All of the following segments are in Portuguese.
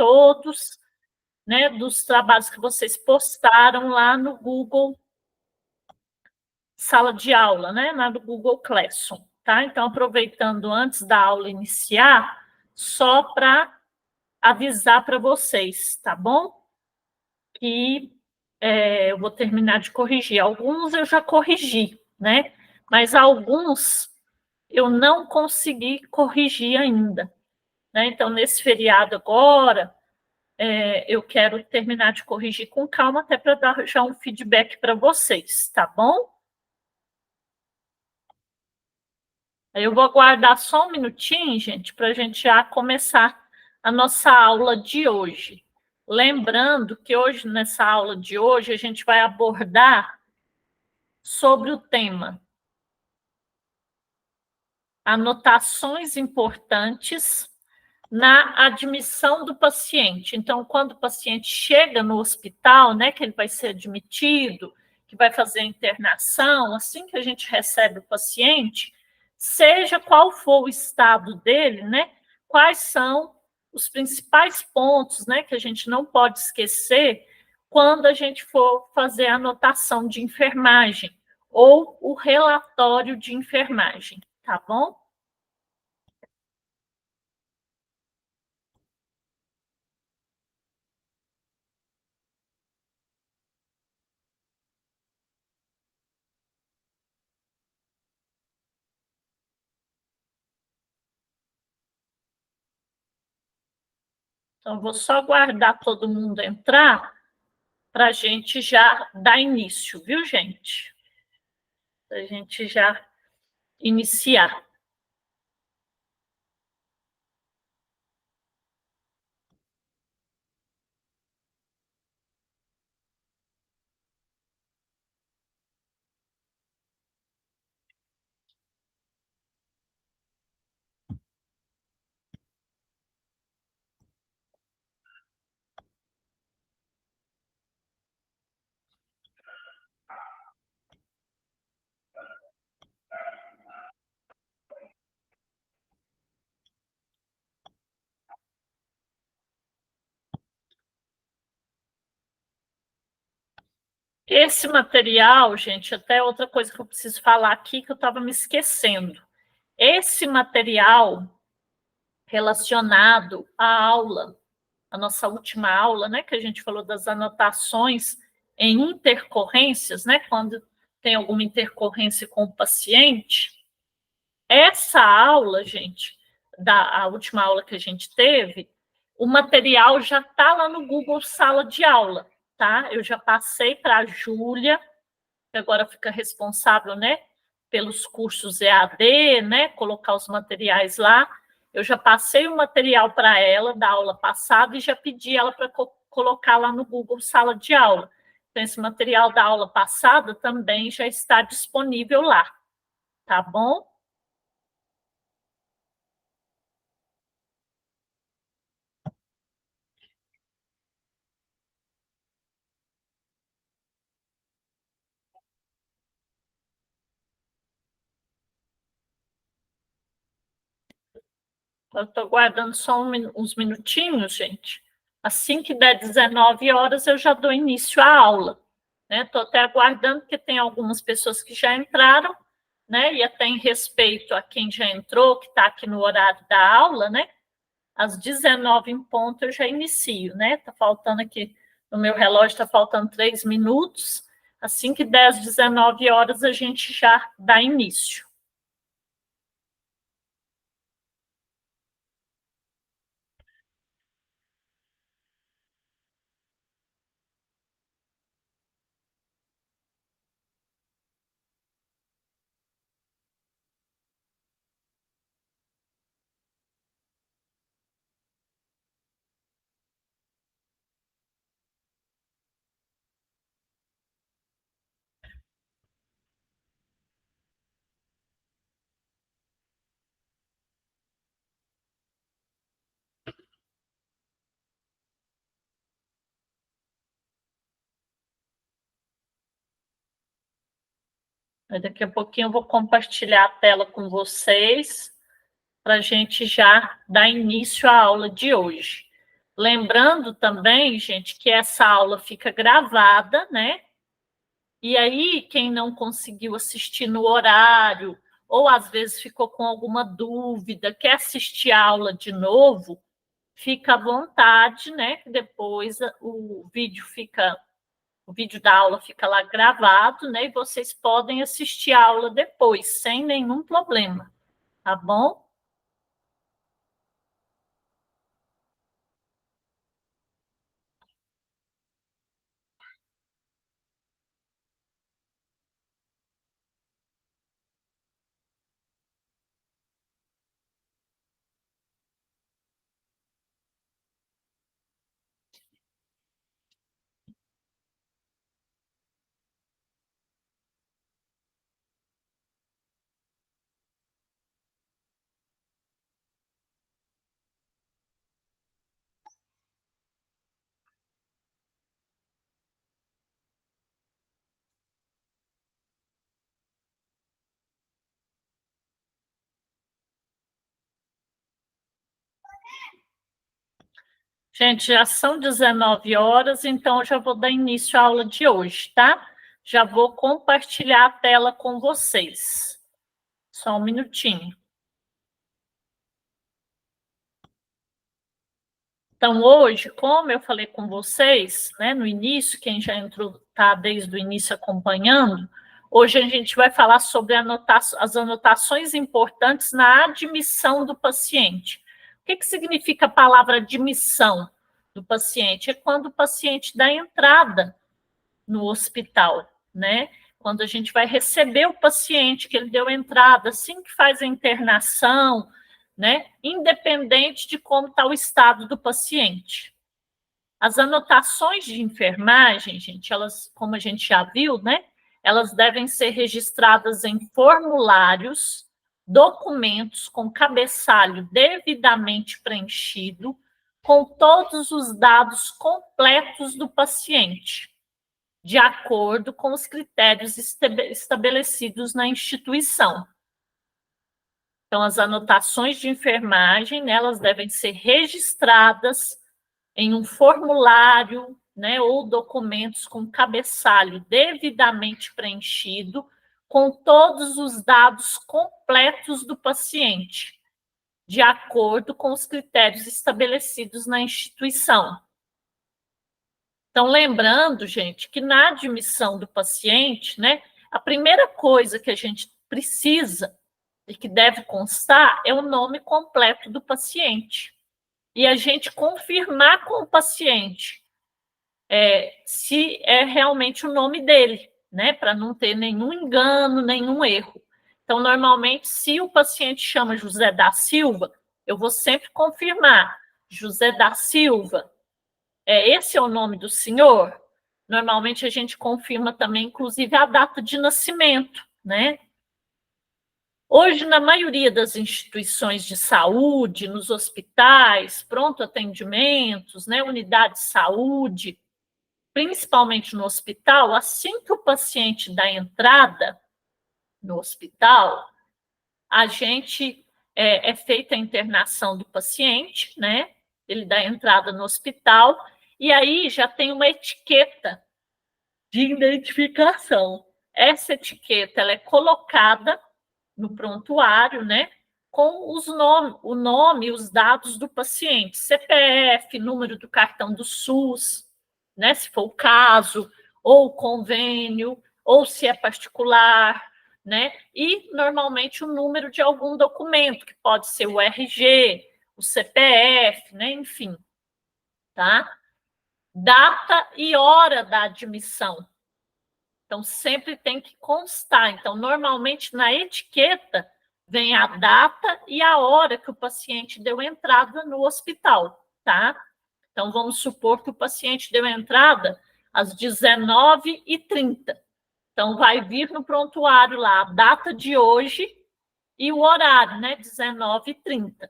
todos, né, dos trabalhos que vocês postaram lá no Google Sala de Aula, né, lá do Google Classroom, tá? Então, aproveitando antes da aula iniciar, só para avisar para vocês, tá bom? Que eu vou terminar de corrigir. Alguns eu já corrigi, né? Mas alguns eu não consegui corrigir ainda, né? Então, nesse feriado agora, eu quero terminar de corrigir com calma, até para dar já um feedback para vocês, tá bom? Eu vou aguardar só um minutinho, gente, para a gente já começar a nossa aula de hoje. Lembrando que hoje, nessa aula de hoje, a gente vai abordar sobre o tema anotações importantes na admissão do paciente. Então, quando o paciente chega no hospital, né, que ele vai ser admitido, que vai fazer a internação, assim que a gente recebe o paciente, seja qual for o estado dele, né, quais são os principais pontos, né, que a gente não pode esquecer quando a gente for fazer a anotação de enfermagem ou o relatório de enfermagem, tá bom? Então, vou só aguardar todo mundo entrar para a gente já dar início, viu, gente? Para a gente já iniciar. Esse material, gente, até outra coisa que eu preciso falar aqui que eu estava me esquecendo. Esse material relacionado à aula, a nossa última aula, né, que a gente falou das anotações em intercorrências, né, quando tem alguma intercorrência com o paciente. Essa aula, gente, a última aula que a gente teve, o material já está lá no Google Sala de Aula, tá? Eu já passei para a Júlia, que agora fica responsável, né, pelos cursos EAD, né, colocar os materiais lá. Eu já passei o material para ela da aula passada e já pedi ela para colocar lá no Google Sala de Aula. Então, esse material da aula passada também já está disponível lá, tá bom? Eu estou guardando só uns minutinhos, gente. Assim que der 19 horas, eu já dou início à aula. Estou até aguardando, porque tem algumas pessoas que já entraram, né? E até em respeito a quem já entrou, que está aqui no horário da aula, né? Às 19 em ponto eu já inicio, né? Está faltando aqui, no meu relógio está faltando 3 minutos. Assim que der às 19 horas, a gente já dá início. Daqui a pouquinho eu vou compartilhar a tela com vocês para a gente já dar início à aula de hoje. Lembrando também, gente, que essa aula fica gravada, né? E aí, quem não conseguiu assistir no horário, ou às vezes ficou com alguma dúvida, quer assistir a aula de novo, fica à vontade, né? Que depois o vídeo da aula fica lá gravado, né? E vocês podem assistir a aula depois, sem nenhum problema, tá bom? Gente, já são 19 horas, então eu já vou dar início à aula de hoje, tá? Já vou compartilhar a tela com vocês. Só um minutinho. Então, hoje, como eu falei com vocês, né, no início, quem já entrou, está desde o início acompanhando, hoje a gente vai falar sobre as anotações importantes na admissão do paciente. O que significa a palavra admissão do paciente? É quando o paciente dá entrada no hospital, né? Quando a gente vai receber o paciente, que ele deu entrada, assim que faz a internação, né? Independente de como está o estado do paciente. As anotações de enfermagem, gente, elas, como a gente já viu, né? Elas devem ser registradas em formulários, documentos com cabeçalho devidamente preenchido, com todos os dados completos do paciente, de acordo com os critérios estabelecidos na instituição. Então, as anotações de enfermagem, né, elas devem ser registradas em um formulário, né, ou documentos com cabeçalho devidamente preenchido, com todos os dados completos do paciente, de acordo com os critérios estabelecidos na instituição. Então, lembrando, gente, que na admissão do paciente, né, a primeira coisa que a gente precisa e que deve constar é o nome completo do paciente. E a gente confirmar com o paciente se é realmente o nome dele, né, para não ter nenhum engano, nenhum erro. Então, normalmente, se o paciente chama José da Silva, eu vou sempre confirmar, José da Silva, esse é o nome do senhor? Normalmente a gente confirma também, inclusive, a data de nascimento, né? Hoje, na maioria das instituições de saúde, nos hospitais, pronto atendimentos, né, unidade de saúde, principalmente no hospital, assim que o paciente dá entrada no hospital, a gente feita a internação do paciente, né? Ele dá entrada no hospital e aí já tem uma etiqueta de identificação. Essa etiqueta ela é colocada no prontuário, né? Com o nome e os dados do paciente, CPF, número do cartão do SUS, né? Se for o caso, ou convênio, ou se é particular, né? E normalmente o número de algum documento, que pode ser o RG, o CPF, né? Enfim, tá? Data e hora da admissão. Então, sempre tem que constar. Então, normalmente na etiqueta vem a data e a hora que o paciente deu entrada no hospital, tá? Então, vamos supor que o paciente deu entrada às 19h30. Então, vai vir no prontuário lá a data de hoje e o horário, né? 19h30.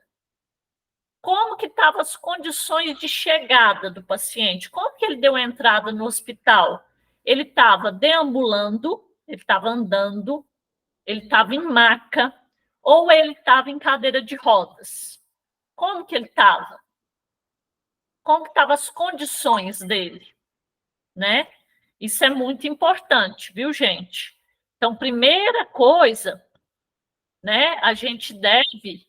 Como que estavam as condições de chegada do paciente? Como que ele deu entrada no hospital? Ele estava deambulando, ele estava andando, ele estava em maca, ou ele estava em cadeira de rodas? Como que ele estava? como estavam as condições dele, né? Isso é muito importante, viu, gente? Então, primeira coisa, né, a gente deve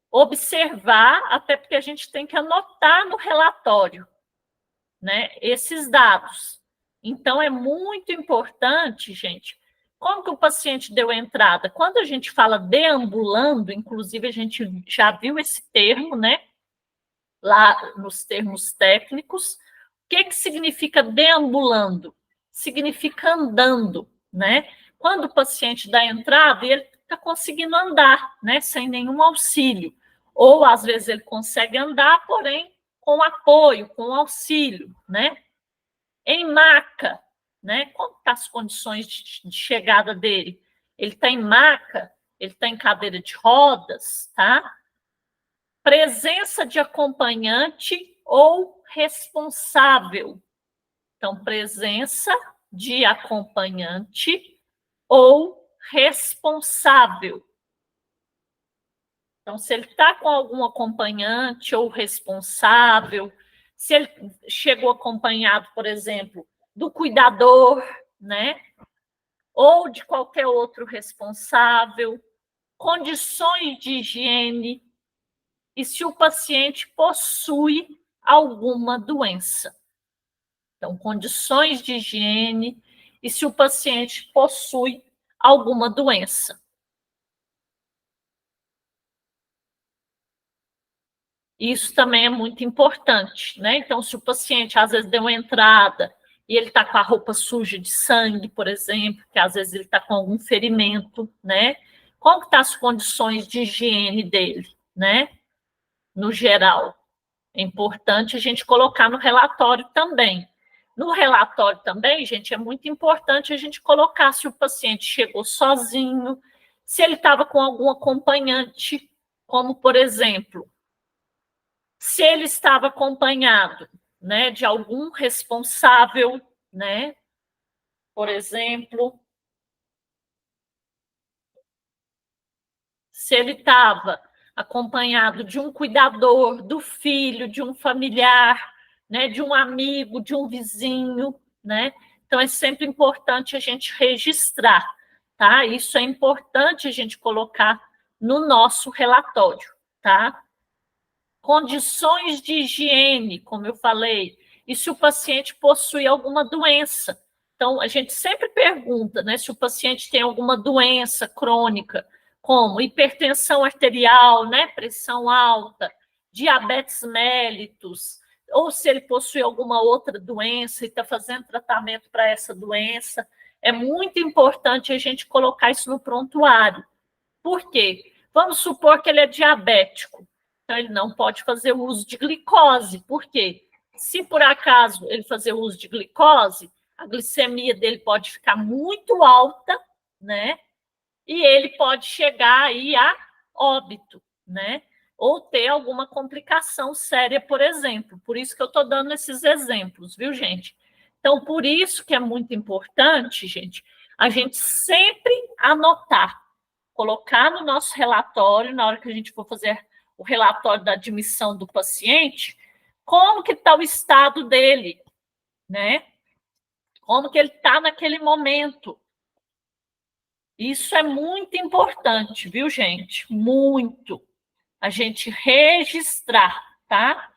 observar, até porque a gente tem que anotar no relatório, né, esses dados. Então, é muito importante, gente, como que o paciente deu entrada? Quando a gente fala deambulando, inclusive a gente já viu esse termo, né, lá nos termos técnicos. O que significa deambulando? Significa andando, né? Quando o paciente dá entrada, ele está conseguindo andar, né, sem nenhum auxílio. Ou, às vezes, ele consegue andar, porém, com apoio, com auxílio, né? Em maca, né? Como estão as condições de chegada dele? Ele está em maca, ele está em cadeira de rodas, tá? Presença de acompanhante ou responsável. Então, presença de acompanhante ou responsável. Então, se ele está com algum acompanhante ou responsável, se ele chegou acompanhado, por exemplo, do cuidador, né? Ou de qualquer outro responsável, condições de higiene, e se o paciente possui alguma doença. Então, condições de higiene e se o paciente possui alguma doença. Isso também é muito importante, né? Então, se o paciente às vezes deu uma entrada e ele está com a roupa suja de sangue, por exemplo, que às vezes ele está com algum ferimento, né? Como estão as condições de higiene dele, né? No geral. É importante a gente colocar no relatório também. No relatório também, gente, é muito importante a gente colocar se o paciente chegou sozinho, se ele estava com algum acompanhante, como, por exemplo, se ele estava acompanhado, né, de algum responsável, né, por exemplo, se ele estava acompanhado de um cuidador, do filho, de um familiar, né, de um amigo, de um vizinho, né? Então é sempre importante a gente registrar, tá? Isso é importante a gente colocar no nosso relatório, tá? Condições de higiene, como eu falei, e se o paciente possui alguma doença. Então, a gente sempre pergunta, né, se o paciente tem alguma doença crônica, como hipertensão arterial, né, pressão alta, diabetes mellitus, ou se ele possui alguma outra doença e está fazendo tratamento para essa doença. É muito importante a gente colocar isso no prontuário. Por quê? Vamos supor que ele é diabético. Então, ele não pode fazer uso de glicose. Por quê? Se por acaso ele fazer uso de glicose, a glicemia dele pode ficar muito alta, né? E ele pode chegar aí a óbito, né? Ou ter alguma complicação séria, por exemplo. Por isso que eu estou dando esses exemplos, viu, gente? Então, por isso que é muito importante, gente, a gente sempre anotar, colocar no nosso relatório, na hora que a gente for fazer o relatório da admissão do paciente, como que está o estado dele, né? Como que ele está naquele momento. Isso é muito importante, viu, gente? Muito. A gente registrar, tá?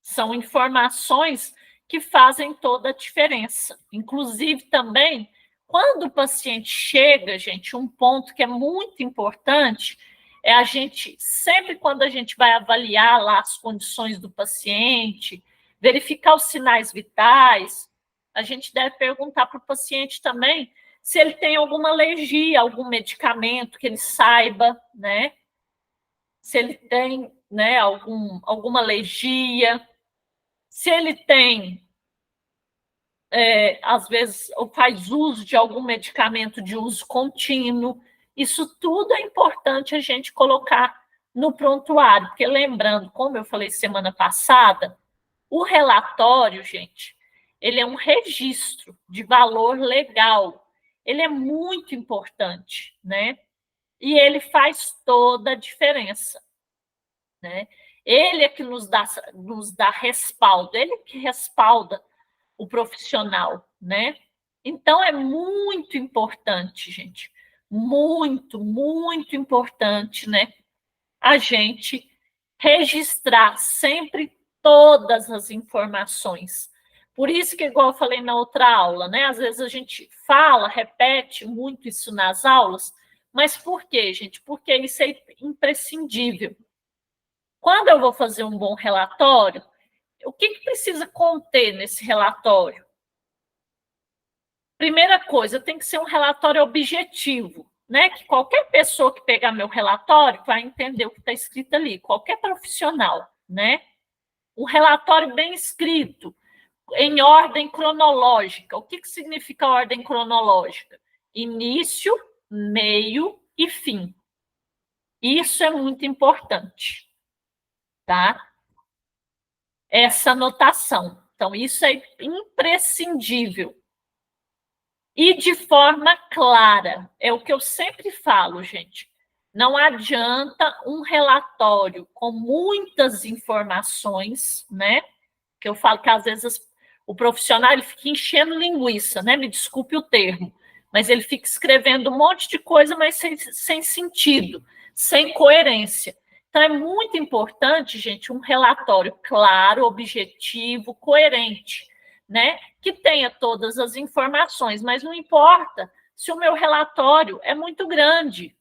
São informações que fazem toda a diferença. Inclusive, também, quando o paciente chega, gente, um ponto que é muito importante é a gente, sempre quando a gente vai avaliar lá as condições do paciente, verificar os sinais vitais, a gente deve perguntar para o paciente também se ele tem alguma alergia, algum medicamento que ele saiba, né? Se ele tem, né, alguma alergia, se ele tem, às vezes, ou faz uso de algum medicamento de uso contínuo, isso tudo é importante a gente colocar no prontuário, porque lembrando, como eu falei semana passada, o relatório, gente, ele é um registro de valor legal, ele é muito importante, né? E ele faz toda a diferença, né? Ele é que nos dá respaldo, ele que respalda o profissional, né? Então, é muito importante, gente, muito, muito importante, né? A gente registrar sempre todas as informações. Por isso que, igual eu falei na outra aula, né? Às vezes a gente fala, repete muito isso nas aulas, mas por quê, gente? Porque isso é imprescindível. Quando eu vou fazer um bom relatório, o que precisa conter nesse relatório? Primeira coisa, tem que ser um relatório objetivo, né? Que qualquer pessoa que pegar meu relatório vai entender o que está escrito ali, qualquer profissional, né? Um relatório bem escrito, em ordem cronológica. O que significa ordem cronológica? Início, meio e fim. Isso é muito importante, tá? Essa anotação. Então, isso é imprescindível. E de forma clara. É o que eu sempre falo, gente. Não adianta um relatório com muitas informações, né? Que eu falo que às vezes o profissional ele fica enchendo linguiça, né? Me desculpe o termo, mas ele fica escrevendo um monte de coisa, mas sem sentido, sem coerência. Então é muito importante, gente, um relatório claro, objetivo, coerente, né? Que tenha todas as informações, mas não importa se o meu relatório é muito grande,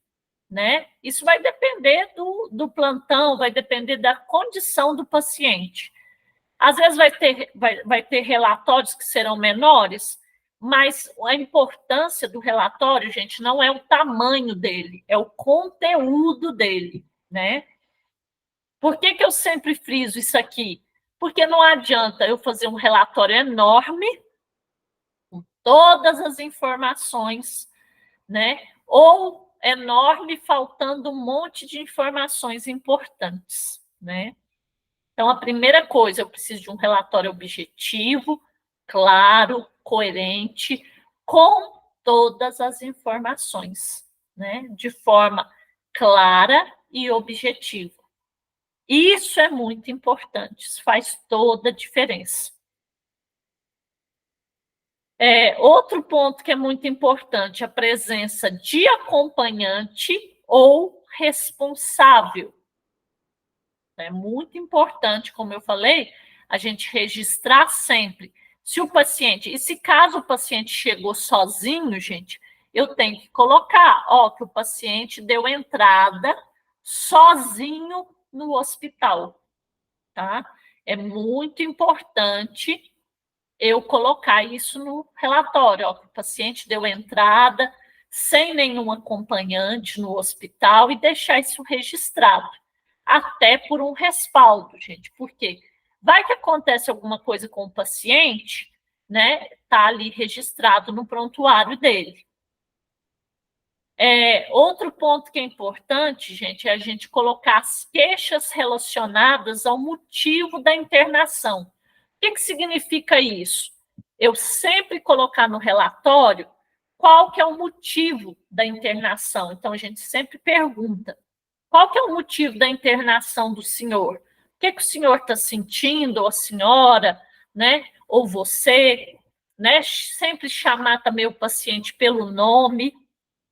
né? Isso vai depender do plantão, vai depender da condição do paciente. Às vezes vai ter relatórios que serão menores, mas a importância do relatório, gente, não é o tamanho dele, é o conteúdo dele, né? Por que eu sempre friso isso aqui? Porque não adianta eu fazer um relatório enorme, com todas as informações, né? Ou enorme, faltando um monte de informações importantes, né? Então, a primeira coisa, eu preciso de um relatório objetivo, claro, coerente, com todas as informações, né? De forma clara e objetiva. Isso é muito importante, isso faz toda a diferença. Outro ponto que é muito importante, a presença de acompanhante ou responsável. É muito importante, como eu falei, a gente registrar sempre. Se o paciente, e se caso o paciente chegou sozinho, gente, eu tenho que colocar, que o paciente deu entrada sozinho no hospital, tá? É muito importante eu colocar isso no relatório, que o paciente deu entrada sem nenhum acompanhante no hospital e deixar isso registrado, até por um respaldo, gente, porque vai que acontece alguma coisa com o paciente, né? Tá ali registrado no prontuário dele. Outro ponto que é importante, gente, é a gente colocar as queixas relacionadas ao motivo da internação. O que significa isso? Eu sempre colocar no relatório qual que é o motivo da internação. Então, a gente sempre pergunta, qual que é o motivo da internação do senhor? O que o senhor está sentindo, ou a senhora, né? Ou você, né? Sempre chamar também o paciente pelo nome.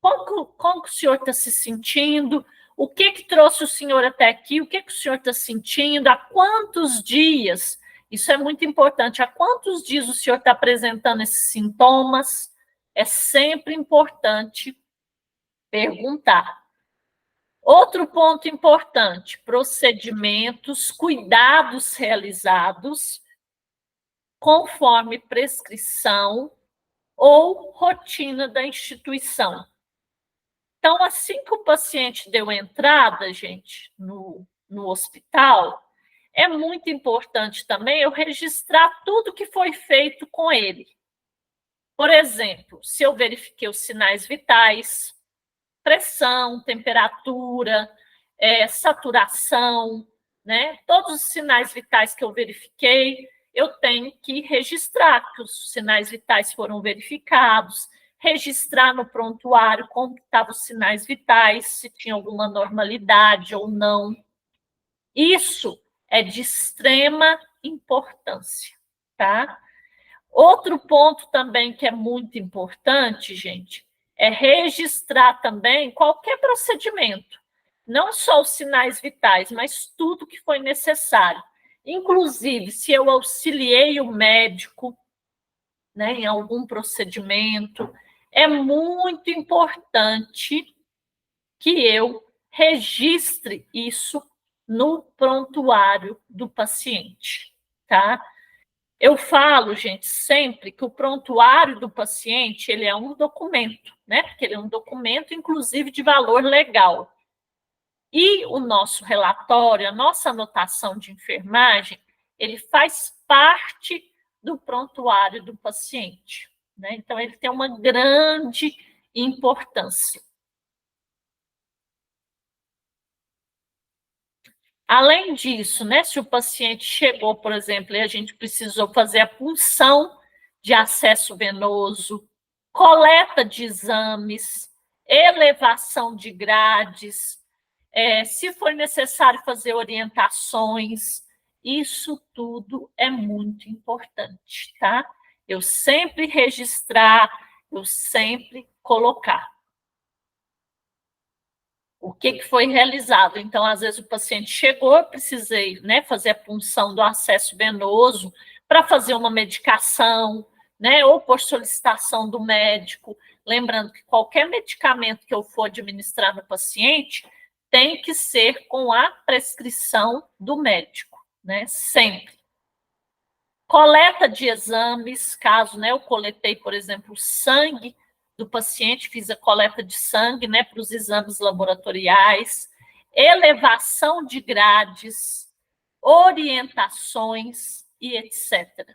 Como que o senhor está se sentindo? O que trouxe o senhor até aqui? O que o senhor está sentindo? Há quantos dias? Isso é muito importante. Há quantos dias o senhor está apresentando esses sintomas? É sempre importante perguntar. Outro ponto importante: procedimentos, cuidados realizados conforme prescrição ou rotina da instituição. Então, assim que o paciente deu entrada, gente, no hospital, é muito importante também eu registrar tudo que foi feito com ele. Por exemplo, se eu verifiquei os sinais vitais, pressão, temperatura, saturação, né? Todos os sinais vitais que eu verifiquei, eu tenho que registrar que os sinais vitais foram verificados, registrar no prontuário como estavam os sinais vitais, se tinha alguma normalidade ou não. Isso é de extrema importância, tá? Outro ponto também que é muito importante, gente, é registrar também qualquer procedimento, não só os sinais vitais, mas tudo que foi necessário. Inclusive, se eu auxiliei o médico, né, em algum procedimento, é muito importante que eu registre isso no prontuário do paciente, tá? Eu falo, gente, sempre que o prontuário do paciente ele é um documento, né? Porque ele é um documento, inclusive, de valor legal. E o nosso relatório, a nossa anotação de enfermagem, ele faz parte do prontuário do paciente, né? Então, ele tem uma grande importância. Além disso, né, se o paciente chegou, por exemplo, e a gente precisou fazer a punção de acesso venoso, coleta de exames, elevação de grades, se for necessário fazer orientações, isso tudo é muito importante, tá? Eu sempre registrar, eu sempre colocar o que foi realizado. Então, às vezes, o paciente chegou, eu precisei, né, fazer a punção do acesso venoso para fazer uma medicação, né, ou por solicitação do médico. Lembrando que qualquer medicamento que eu for administrar no paciente tem que ser com a prescrição do médico, né, sempre. Coleta de exames, caso, né, eu coletei, por exemplo, sangue do paciente, fiz a coleta de sangue, né, para os exames laboratoriais, elevação de grades, orientações e etc.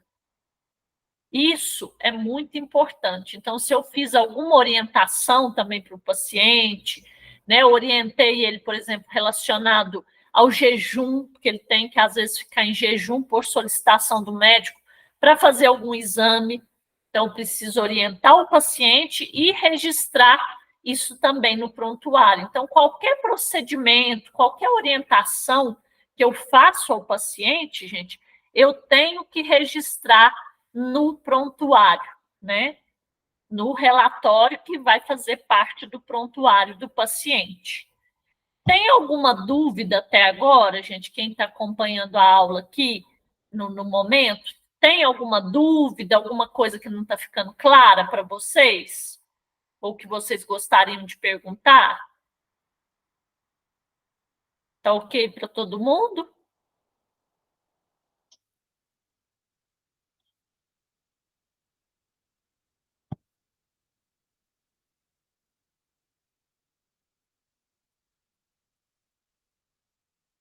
Isso é muito importante. Então, se eu fiz alguma orientação também para o paciente, né, orientei ele, por exemplo, relacionado ao jejum, porque ele tem que, às vezes, ficar em jejum por solicitação do médico para fazer algum exame. Então, preciso orientar o paciente e registrar isso também no prontuário. Então, qualquer procedimento, qualquer orientação que eu faço ao paciente, gente, eu tenho que registrar no prontuário, né? No relatório que vai fazer parte do prontuário do paciente. Tem alguma dúvida até agora, gente? Quem está acompanhando a aula aqui no momento, tem alguma dúvida, alguma coisa que não está ficando clara para vocês? Ou que vocês gostariam de perguntar? Tá ok para todo mundo?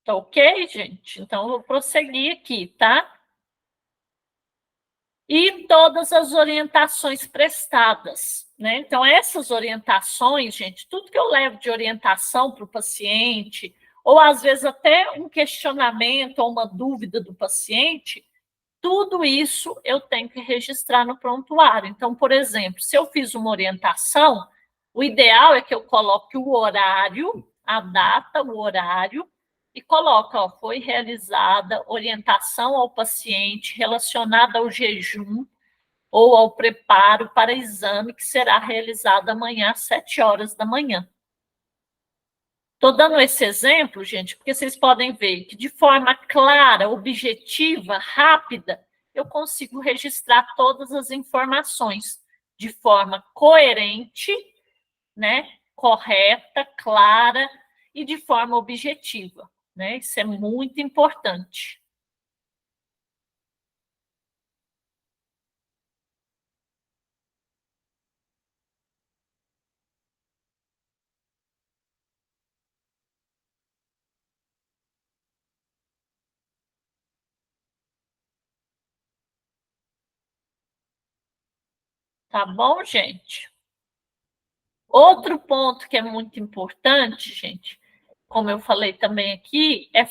Tá ok, gente? Então, eu vou prosseguir aqui, tá? E todas as orientações prestadas, né? Então, essas orientações, gente, tudo que eu levo de orientação para o paciente, ou às vezes até um questionamento ou uma dúvida do paciente, tudo isso eu tenho que registrar no prontuário. Então, por exemplo, se eu fiz uma orientação, o ideal é que eu coloque o horário, a data, o horário, e coloca, ó, foi realizada orientação ao paciente relacionada ao jejum ou ao preparo para exame que será realizado amanhã às 7 horas da manhã. Estou dando esse exemplo, gente, porque vocês podem ver que de forma clara, objetiva, rápida, eu consigo registrar todas as informações de forma coerente, né, correta, clara e de forma objetiva, né? Isso é muito importante. Tá bom, gente? Outro ponto que é muito importante, gente, como eu falei também aqui, é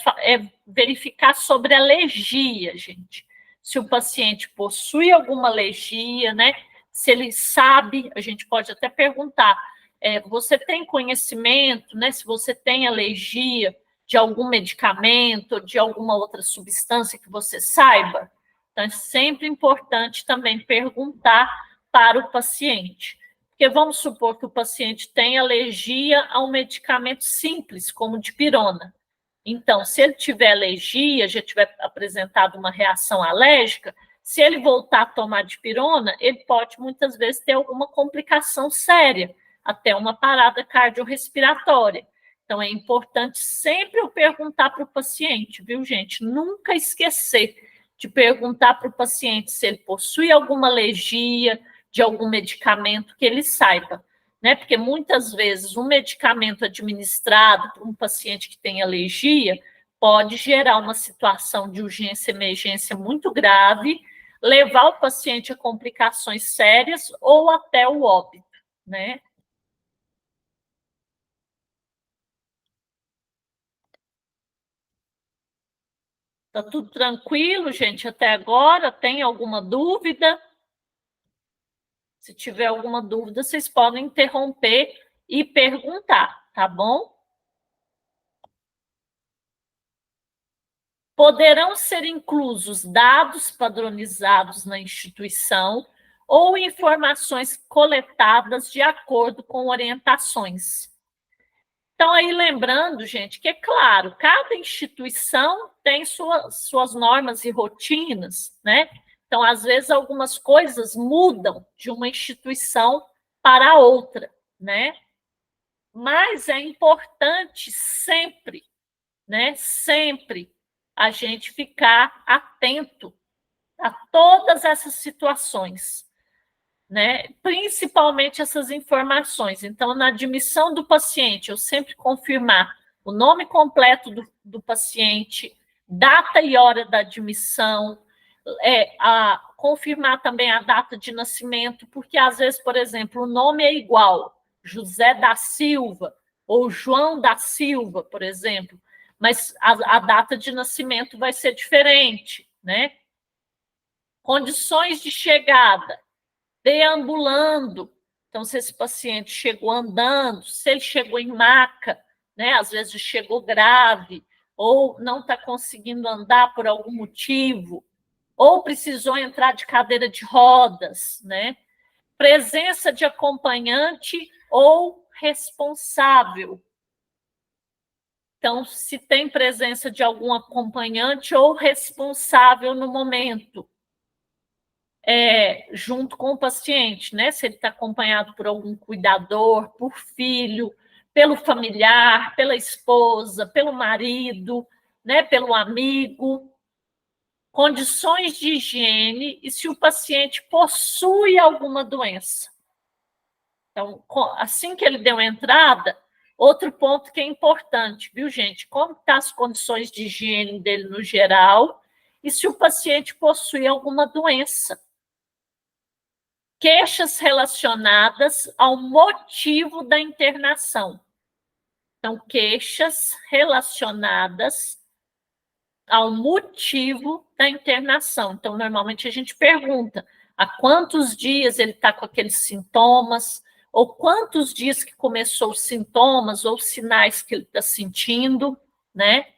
verificar sobre a alergia, gente. Se o paciente possui alguma alergia, né? se ele sabe, a gente pode até perguntar, você tem conhecimento, né, se você tem alergia de algum medicamento, de alguma outra substância que você saiba. Então, é sempre importante também perguntar para o paciente. Porque vamos supor que o paciente tem alergia a um medicamento simples, como dipirona. Então, se ele tiver alergia, já tiver apresentado uma reação alérgica, se ele voltar a tomar dipirona, ele pode muitas vezes ter alguma complicação séria, até uma parada cardiorrespiratória. Então, é importante sempre eu perguntar para o paciente, viu, gente? Nunca esquecer de perguntar para o paciente se ele possui alguma alergia de algum medicamento que ele saiba, né? Porque muitas vezes um medicamento administrado para um paciente que tem alergia pode gerar uma situação de urgência e emergência muito grave, levar o paciente a complicações sérias ou até o óbito, né? Tá tudo tranquilo, gente, até agora? Tem alguma dúvida? Se tiver alguma dúvida, vocês podem interromper e perguntar, tá bom? Poderão ser inclusos dados padronizados na instituição ou informações coletadas de acordo com orientações. Então, aí lembrando, gente, que é claro, cada instituição tem suas normas e rotinas, né? Então, às vezes, algumas coisas mudam de uma instituição para outra, né? Mas é importante sempre, né? Sempre a gente ficar atento a todas essas situações, né? Principalmente essas informações. Então, na admissão do paciente, eu sempre confirmar o nome completo do paciente, data e hora da admissão, confirmar também a data de nascimento, porque às vezes, por exemplo, o nome é igual, José da Silva ou João da Silva, por exemplo, mas a data de nascimento vai ser diferente, né? Condições de chegada, deambulando. Então, se esse paciente chegou andando, se ele chegou em maca, né? Às vezes chegou grave, ou não está conseguindo andar por algum motivo, ou precisou entrar de cadeira de rodas, né? Presença de acompanhante ou responsável. Então, se tem presença de algum acompanhante ou responsável no momento, junto com o paciente, né? Se ele está acompanhado por algum cuidador, por filho, pelo familiar, pela esposa, pelo marido, né? Pelo amigo. Condições de higiene e se o paciente possui alguma doença. Então, assim que ele deu entrada, outro ponto que é importante, viu, gente? Como estão as condições de higiene dele no geral e se o paciente possui alguma doença. Queixas relacionadas ao motivo da internação. Então, queixas relacionadas ao motivo da internação. Então, normalmente a gente pergunta há quantos dias ele está com aqueles sintomas, ou quantos dias que começou os sintomas ou sinais que ele está sentindo, né?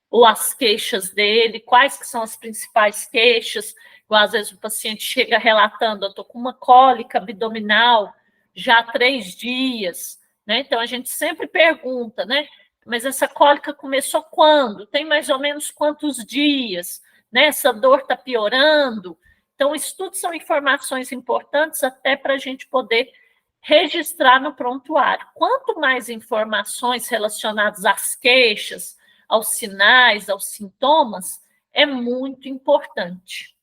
Ou as queixas dele, quais que são as principais queixas, igual às vezes o paciente chega relatando, eu estou com uma cólica abdominal já há 3 dias, né? Então a gente sempre pergunta, né? Mas essa cólica começou quando? Tem mais ou menos quantos dias? Né? Essa dor está piorando? Então, isso tudo são informações importantes até para a gente poder registrar no prontuário. Quanto mais informações relacionadas às queixas, aos sinais, aos sintomas, é muito importante.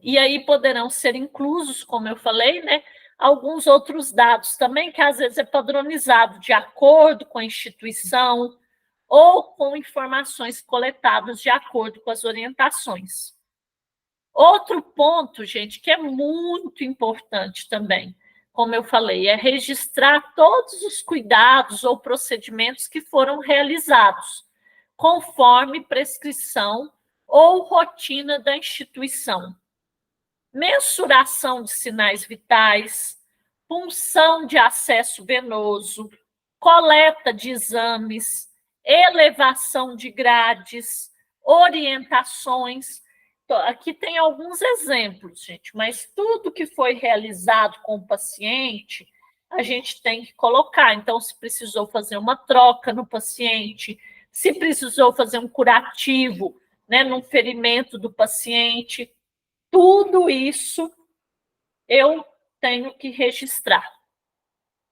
E aí poderão ser inclusos, como eu falei, né, alguns outros dados também, que às vezes é padronizado de acordo com a instituição ou com informações coletadas de acordo com as orientações. Outro ponto, gente, que é muito importante também, como eu falei, é registrar todos os cuidados ou procedimentos que foram realizados, conforme prescrição ou rotina da instituição. mensuração de sinais vitais, punção de acesso venoso, coleta de exames, elevação de grades, orientações. Aqui tem alguns exemplos, gente, mas tudo que foi realizado com o paciente, a gente tem que colocar. Então, se precisou fazer uma troca no paciente, se precisou fazer um curativo, né, num ferimento do paciente, tudo isso eu tenho que registrar.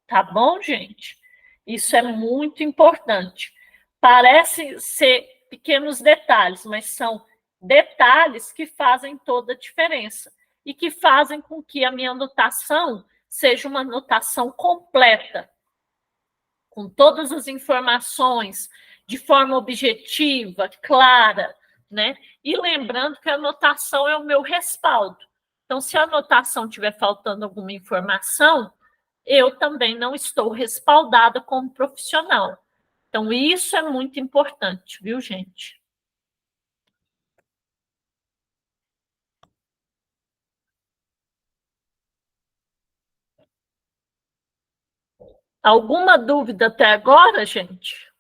Tá bom, gente? Isso é muito importante. Parece ser pequenos detalhes, mas são detalhes que fazem toda a diferença e que fazem com que a minha anotação seja uma anotação completa, com todas as informações, de forma objetiva, clara, né? E lembrando que a anotação é o meu respaldo. Então, se a anotação estiver faltando alguma informação, eu também não estou respaldada como profissional. Então, isso é muito importante, viu, gente? Alguma dúvida até agora, gente?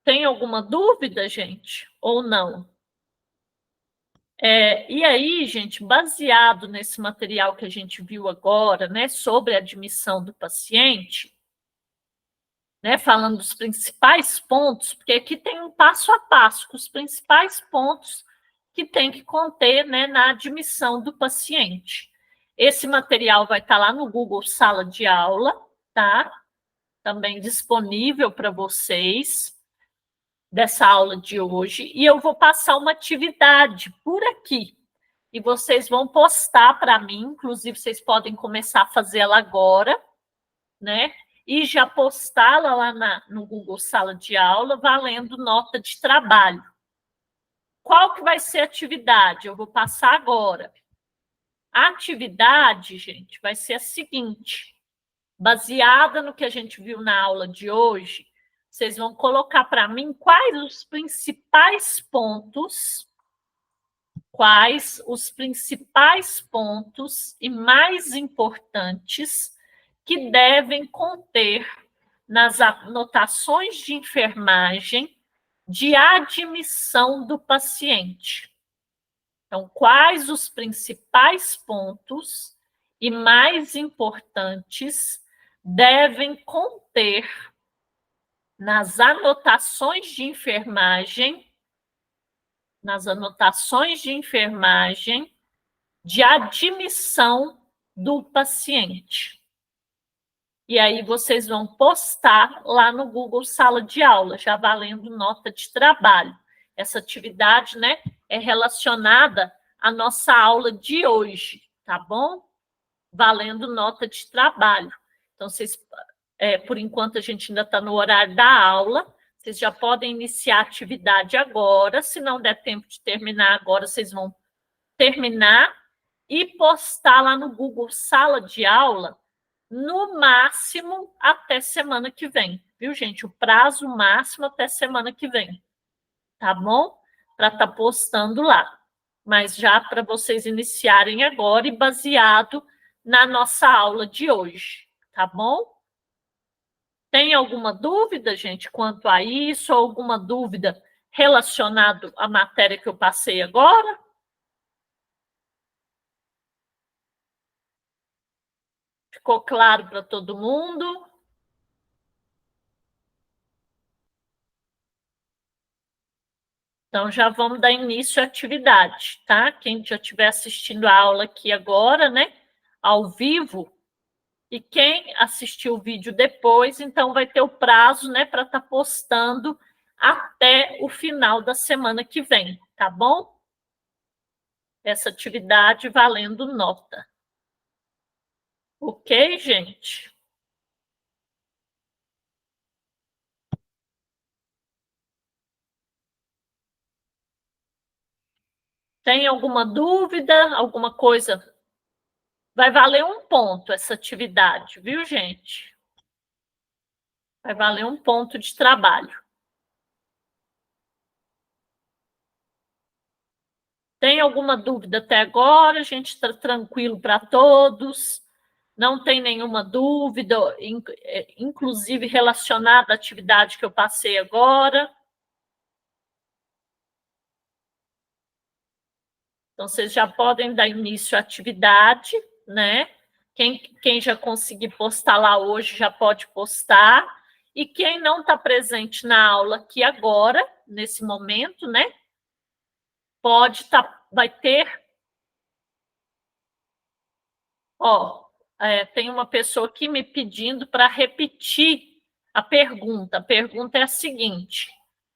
Tem alguma dúvida, gente? Ou não? E aí, gente, baseado nesse material que a gente viu agora, né, sobre a admissão do paciente, né, falando dos principais pontos, porque aqui tem um passo a passo com os principais pontos que tem que conter, né, na admissão do paciente. Esse material vai estar lá no Google Sala de Aula, tá? Também disponível para vocês dessa aula de hoje, e eu vou passar uma atividade por aqui. E vocês vão postar para mim, inclusive vocês podem começar a fazê-la agora, né? E já postá-la lá no Google Sala de Aula, valendo nota de trabalho. Qual que vai ser a atividade? Eu vou passar agora. A atividade, gente, vai ser a seguinte: baseada no que a gente viu na aula de hoje, vocês vão colocar para mim quais os principais pontos e mais importantes que devem conter nas anotações de enfermagem de admissão do paciente. Então, quais os principais pontos e mais importantes devem conter nas anotações de enfermagem, de admissão do paciente. E aí vocês vão postar lá no Google Sala de Aula, já valendo nota de trabalho. Essa atividade, né, é relacionada à nossa aula de hoje, tá bom? Valendo nota de trabalho. Então, vocês, por enquanto, a gente ainda está no horário da aula, vocês já podem iniciar a atividade agora. Se não der tempo de terminar agora, vocês vão terminar e postar lá no Google Sala de Aula, no máximo até semana que vem, viu, gente? O prazo máximo até semana que vem, tá bom? Para estar postando lá. Mas já para vocês iniciarem agora e baseado na nossa aula de hoje, tá bom? Tem alguma dúvida, gente, quanto a isso? Ou alguma dúvida relacionada à matéria que eu passei agora? Ficou claro para todo mundo? Então, já vamos dar início à atividade, tá? Quem já estiver assistindo a aula aqui agora, né, ao vivo, e quem assistiu o vídeo depois, então vai ter o prazo, né, para estar postando até o final da semana que vem, tá bom? Essa atividade valendo nota. Ok, gente? Tem alguma dúvida, alguma coisa? Vai valer um ponto essa atividade, viu, gente? Vai valer um ponto de trabalho. Tem alguma dúvida até agora? A gente está tranquilo para todos? Não tem nenhuma dúvida, inclusive relacionada à atividade que eu passei agora? Então, vocês já podem dar início à atividade, né? Quem já conseguir postar lá hoje já pode postar. E quem não está presente na aula aqui agora, nesse momento, né? Pode estar, vai ter. Ó, tem uma pessoa aqui me pedindo para repetir a pergunta. A pergunta é a seguinte: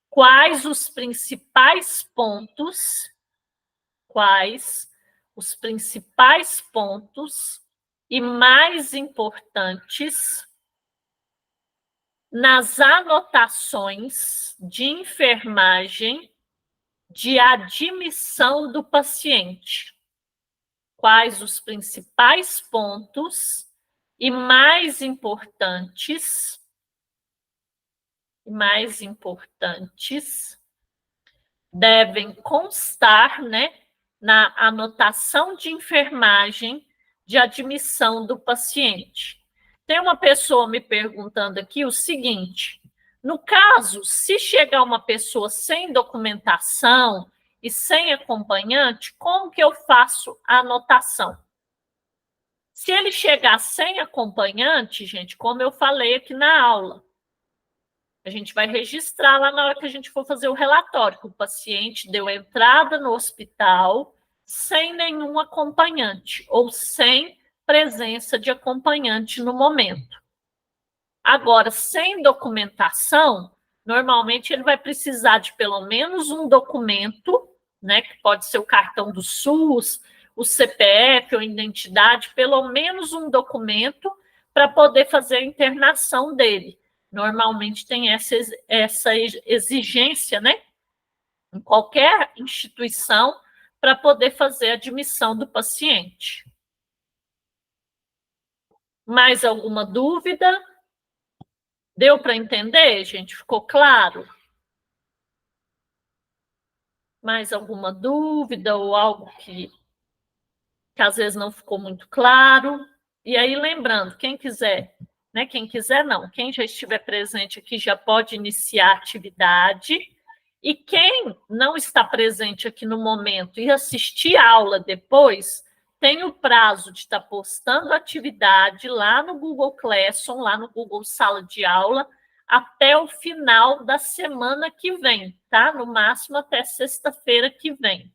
quais os principais pontos? Quais os principais pontos e mais importantes nas anotações de enfermagem de admissão do paciente? Quais os principais pontos e mais importantes devem constar, né, na anotação de enfermagem de admissão do paciente? Tem uma pessoa me perguntando aqui o seguinte: no caso, se chegar uma pessoa sem documentação e sem acompanhante, como que eu faço a anotação? Se ele chegar sem acompanhante, gente, como eu falei aqui na aula, a gente vai registrar lá na hora que a gente for fazer o relatório, que o paciente deu entrada no hospital sem nenhum acompanhante, ou sem presença de acompanhante no momento. Agora, sem documentação, normalmente ele vai precisar de pelo menos um documento, né, que pode ser o cartão do SUS, o CPF ou identidade, pelo menos um documento para poder fazer a internação dele. Normalmente tem essa exigência, né, em qualquer instituição, para poder fazer a admissão do paciente. Mais alguma dúvida? Deu para entender, gente? Ficou claro? Mais alguma dúvida ou algo que às vezes não ficou muito claro? E aí, lembrando, quem quiser, né? Quem quiser não, quem já estiver presente aqui já pode iniciar a atividade. E quem não está presente aqui no momento e assistir a aula depois, tem o prazo de estar postando a atividade lá no Google Classroom, lá no Google Sala de Aula, até o final da semana que vem, tá? No máximo até sexta-feira que vem.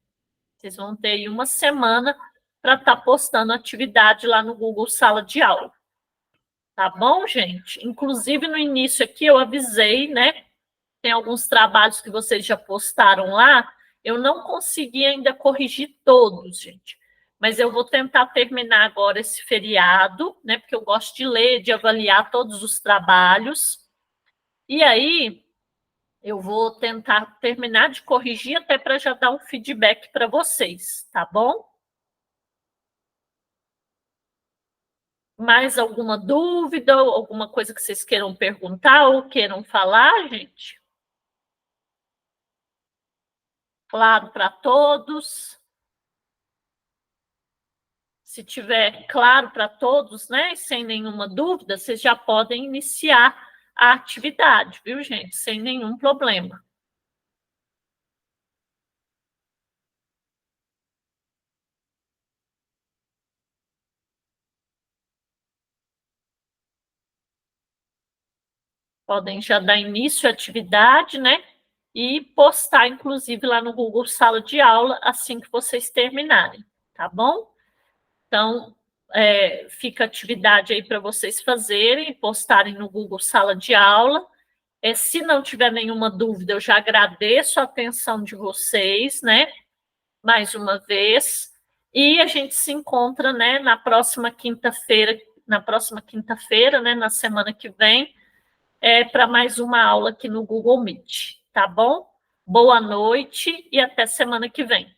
Vocês vão ter aí uma semana para estar postando atividade lá no Google Sala de Aula. Tá bom, gente? Inclusive, no início aqui eu avisei, né? Tem alguns trabalhos que vocês já postaram lá, eu não consegui ainda corrigir todos, gente. Mas eu vou tentar terminar agora esse feriado, né? Porque eu gosto de ler, de avaliar todos os trabalhos. E aí, eu vou tentar terminar de corrigir até para já dar um feedback para vocês, tá bom? Mais alguma dúvida, alguma coisa que vocês queiram perguntar ou queiram falar, gente? Claro para todos. Se tiver claro para todos, né, sem nenhuma dúvida, vocês já podem iniciar a atividade, viu, gente? Sem nenhum problema. Podem já dar início à atividade, né? E postar, inclusive, lá no Google Sala de Aula, assim que vocês terminarem, tá bom? Então, fica a atividade aí para vocês fazerem, postarem no Google Sala de Aula. Se não tiver nenhuma dúvida, eu já agradeço a atenção de vocês, né? Mais uma vez. E a gente se encontra, né, na próxima quinta-feira, né, na semana que vem, para mais uma aula aqui no Google Meet, tá bom? Boa noite e até semana que vem.